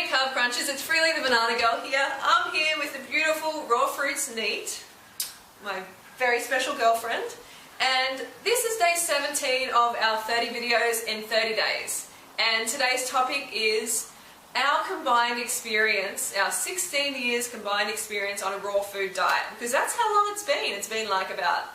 Carb Crunchers, it's Freelee the Banana Girl here. I'm here with the beautiful Raw Fruits Neat, my very special girlfriend, and this is day 17 of our 30 videos in 30 days. And today's topic is our combined experience, our 16 years combined experience on a raw food diet, because that's how long it's been. It's been like about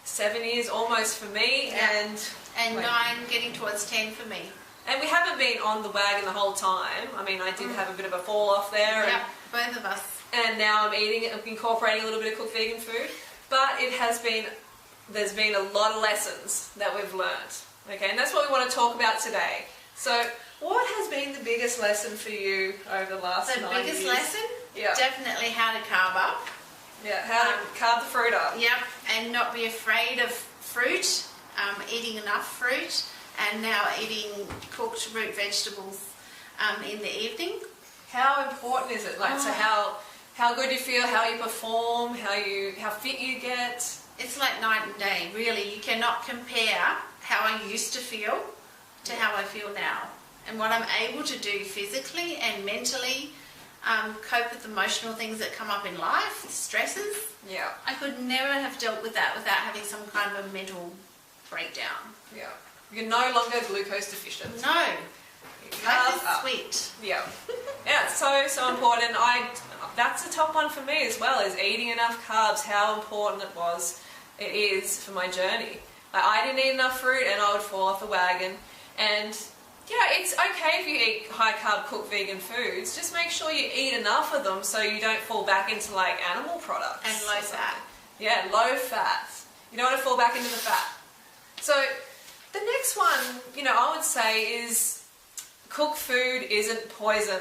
7 years almost for me, and 9 getting towards 10 for me. And we haven't been on the wagon the whole time. I mean, I did have a bit of a fall off there. Yep, both of us. And now I'm incorporating a little bit of cooked vegan food. But there's been a lot of lessons that we've learned. Okay, and that's what we want to talk about today. So, what has been the biggest lesson for you over the last 9 years? The biggest lesson? Yeah. Definitely how to carb up. Yeah, how to carb the fruit up. Yep, and not be afraid of fruit, eating enough fruit. And now eating cooked root vegetables in the evening. How important is it? Like, so how good you feel, how you perform, how fit you get? It's like night and day, really. You cannot compare how I used to feel to how I feel now. And what I'm able to do physically and mentally, cope with emotional things that come up in life, stresses. Yeah. I could never have dealt with that without having some kind of a mental breakdown. Yeah. You're no longer glucose deficient. No. Life is sweet. Yeah. Yeah, it's so important. That's the top one for me as well, is eating enough carbs, how important it is for my journey. Like, I didn't eat enough fruit and I would fall off the wagon. And yeah, it's okay if you eat high carb cooked vegan foods, just make sure you eat enough of them so you don't fall back into like animal products. And low fat. Yeah, low fat. You don't want to fall back into the fat. So the next one, I would say is cooked food isn't poison,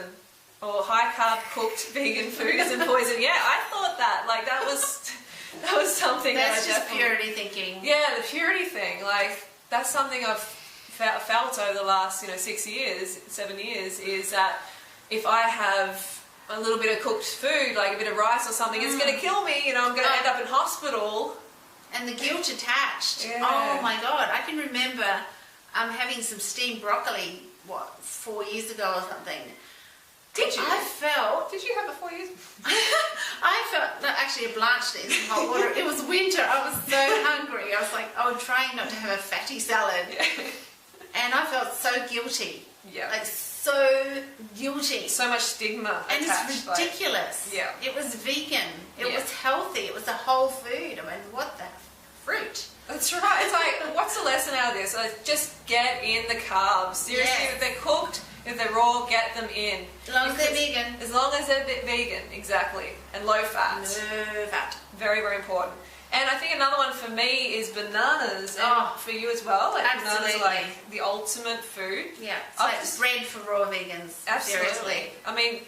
or high carb cooked vegan food isn't poison. Yeah, I thought that. Like, that was something that's that I just purity thinking. Yeah, the purity thing. Like, that's something I've felt over the last 7 years, is that if I have a little bit of cooked food, like a bit of rice or something, it's going to kill me. I'm going to end up in hospital. And the guilt attached. Yeah. Oh my God. I can remember having some steamed broccoli, 4 years ago or something. Did you? I felt... Did you have it 4 years? I felt... No, actually, I blanched it in some hot water. It was winter. I was so hungry. I was trying not to have a fatty salad. Yeah. And I felt so guilty. Yeah. Like, so guilty. So much stigma and attached. It's ridiculous. Yeah. It was vegan. It was healthy. It was a whole food. I mean, what the fruit? That's right. It's like, what's the lesson out of this? Like, just get in the carbs. Seriously, if they're cooked, if they're raw, get them in. As long as they're vegan. As long as they're vegan, exactly. And low fat. No fat. Very, very important. And I think another one for me is bananas, and for you as well. Like, absolutely. Bananas are like the ultimate food. Yeah, it's like bread for raw vegans. Absolutely. Seriously. I mean,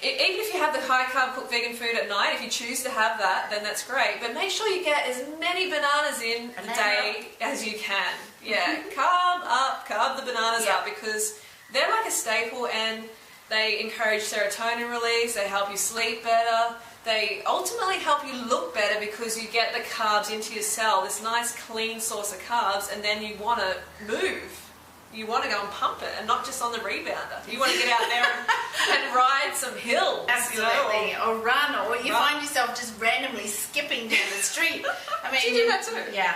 even if you have the high carb cooked vegan food at night, if you choose to have that, then that's great. But make sure you get as many bananas in a day as you can. Yeah, carb the bananas up, because they're like a staple, and they encourage serotonin release. They help you sleep better. They ultimately help you look better because you get the carbs into your cell, this nice clean source of carbs, and then you want to move. You want to go and pump it, and not just on the rebounder. You want to get out there and ride some hills. Absolutely, or run, or you find yourself just randomly skipping down the street. I mean, do you do that too? Yeah.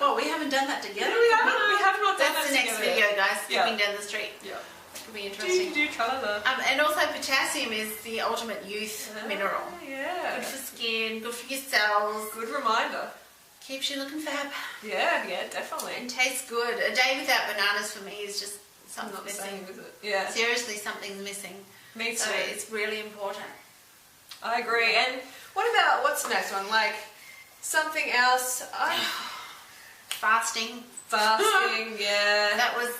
Well, we haven't done that together. We have not done that together. That's the next video, guys. Skipping down the street. Yeah. Could be interesting. And also potassium is the ultimate youth mineral. Yeah. Good for skin, good for your cells. Good reminder. Keeps you looking fab. Yeah, definitely. And tastes good. A day without bananas for me is just something missing. Is it? Yeah. Seriously, something's missing. Me too. So it's really important. I agree. And what's the next one? Like, something else? Fasting. Yeah. That was...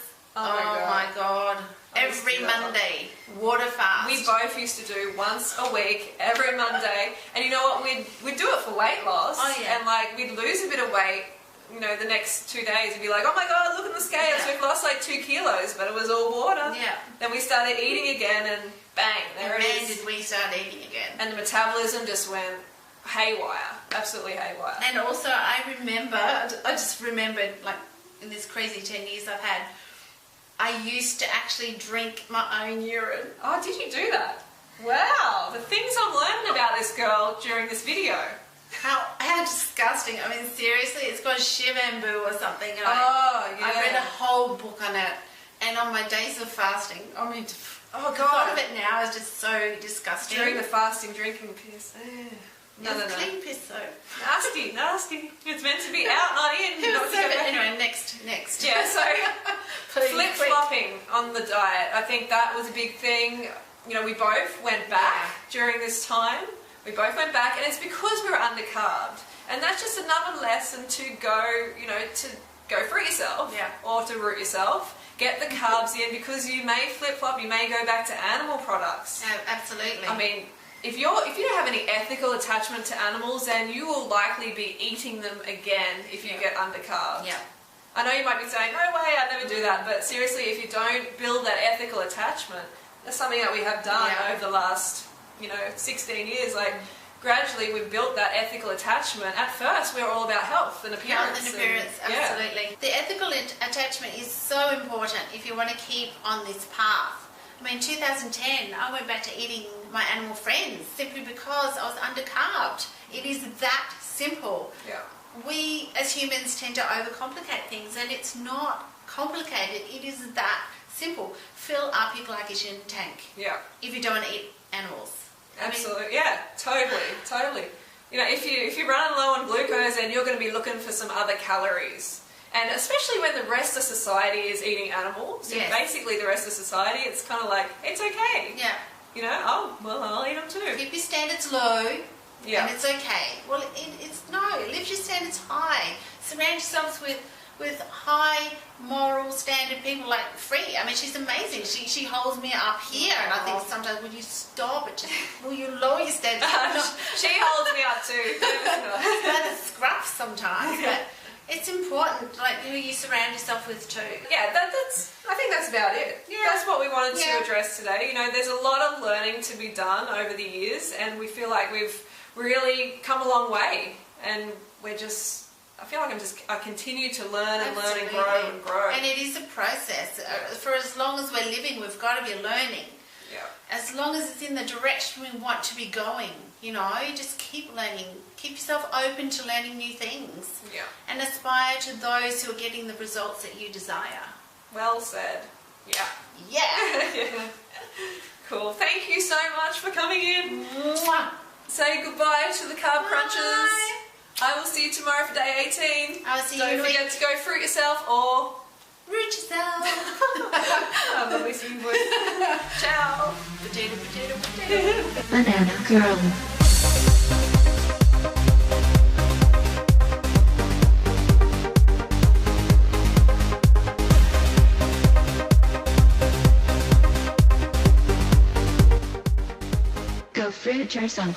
Oh my God. Every Monday, water fast. We both used to do once a week, every Monday. And you know what? We'd do it for weight loss. Oh, yeah. And like, we'd lose a bit of weight, the next 2 days. We'd be like, oh my God, look at the scales. We've lost like 2 kilos, but it was all water. Yeah. Then we started eating again, and bang, there it is. And did we start eating again. And the metabolism just went haywire. Absolutely haywire. And also, I just remembered, like, in this crazy 10 years I've had, I used to actually drink my own urine. Oh, did you do that? Wow, the things I'm learning about this girl during this video. How disgusting. I mean, seriously, it's called Shivambu or something. And Oh, yeah. I read a whole book on it. And on my days of fasting, I mean, Oh, the thought God. of it now is just so disgusting. During the fasting, drinking piss. No. Clean piss though. Nasty, nasty. It's meant to be out, not in. Not to go back in. Anyway, next. Yeah, so Please, flip-flopping on the diet. I think that was a big thing. You know, we both went back during this time. We both went back, and it's because we were undercarbed. And that's just another lesson to go, you know, to go for it yourself or to root yourself. Get the carbs in, because you may flip-flop, you may go back to animal products. Absolutely. I mean, if you don't have any ethical attachment to animals, then you will likely be eating them again if you get undercarbed. Yeah. I know you might be saying, no way, I'd never do that, but seriously, if you don't build that ethical attachment, that's something that we have done over the last, 16 years. Like, gradually we've built that ethical attachment. At first, we were all about health and appearance. Health and appearance, absolutely. The ethical attachment is so important if you want to keep on this path. I mean, 2010, I went back to eating my animal friends simply because I was undercarbed. It is that simple. Yeah. We, as humans, tend to overcomplicate things, and it's not complicated. It is that simple. Fill up your glycogen tank. Yeah. If you don't want to eat animals. Absolutely. Totally. You know, if you're running low on glucose, then you're going to be looking for some other calories. And especially when the rest of society is eating animals, and basically the rest of society, it's kind of like, it's okay. Yeah. You know, oh, well, I'll eat them too. Keep your standards low, and it's okay. Well, lift your standards high. Surround yourselves with high moral standard people like Free. I mean, she's amazing. She holds me up here, and I think sometimes, will you stop it? Will you lower your standards? She holds me up too. It's rather scruff sometimes, but it's important, like, who you surround yourself with too. Yeah, I think that's about it. Yeah. That's what we wanted to address today. You know, there's a lot of learning to be done over the years, and we feel like we've really come a long way, and I feel like I continue to learn and learn and grow. And it is a process. For as long as we're living, we've got to be learning. Yeah. As long as it's in the direction we want to be going, just keep learning. Keep yourself open to learning new things. Yeah. And aspire to those who are getting the results that you desire. Well said. Yeah. Yeah. Cool. Thank you so much for coming in. Mwah. Say goodbye to the carb crunchers. Bye. I will see you tomorrow for day 18. I'll see you Don't forget to go fruit yourself or root yourself. I'm the listening voice. Ciao. Potato. Banana girl. Go fruit yourself.